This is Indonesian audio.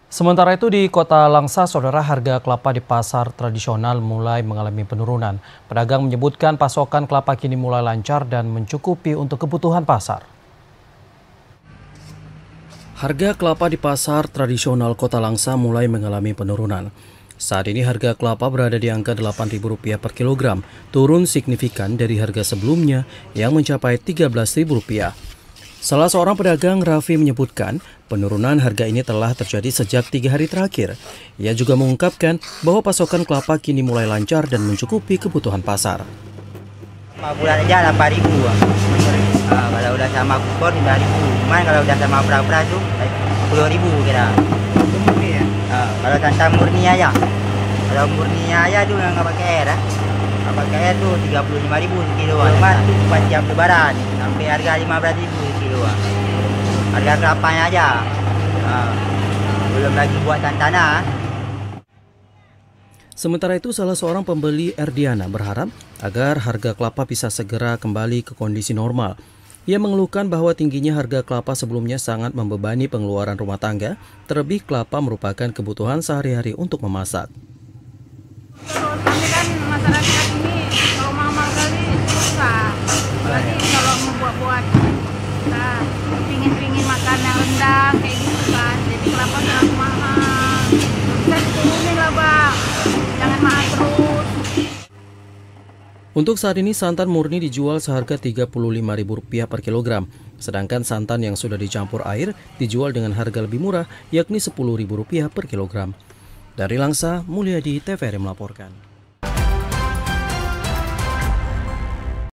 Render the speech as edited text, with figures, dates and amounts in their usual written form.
Sementara itu di Kota Langsa, saudara, harga kelapa di pasar tradisional mulai mengalami penurunan. Pedagang menyebutkan pasokan kelapa kini mulai lancar dan mencukupi untuk kebutuhan pasar. Harga kelapa di pasar tradisional Kota Langsa mulai mengalami penurunan. Saat ini harga kelapa berada di angka Rp8.000 per kilogram, turun signifikan dari harga sebelumnya yang mencapai Rp13.000. Salah seorang pedagang, Raffi, menyebutkan penurunan harga ini telah terjadi sejak 3 hari terakhir. Ia juga mengungkapkan bahwa pasokan kelapa kini mulai lancar dan mencukupi kebutuhan pasar. 5 bulan aja 8.000. Kalau udah sama kupon 5.000. Cuman kalau udah sama beras tuh 10.000 kira. Murni ya? Kalau tanpa murni aja. Kalau murni aja tuh nggak pakai air. Nggak pakai air tuh 35.000 sekilo. Cuman tuh pas jam lebaran sampai harga 15.000 sekilo. Harga kelapanya aja. Belum lagi buat tanah. Sementara itu, salah seorang pembeli, Erdiana, berharap agar harga kelapa bisa segera kembali ke kondisi normal. Ia mengeluhkan bahwa tingginya harga kelapa sebelumnya sangat membebani pengeluaran rumah tangga, terlebih kelapa merupakan kebutuhan sehari-hari untuk memasak. Kami kan masyarakat ini kalau mahal kali susah, apalagi kalau membuat-buat kita pingin makan yang rendang kayak gitu kan, jadi kelapa sangat mahal. Bisa diturunin lah Bang, jangan mahal terus. Untuk saat ini santan murni dijual seharga Rp35.000 per kilogram, sedangkan santan yang sudah dicampur air dijual dengan harga lebih murah, yakni Rp10.000 per kilogram. Dari Langsa, Mulyadi, TVRI melaporkan.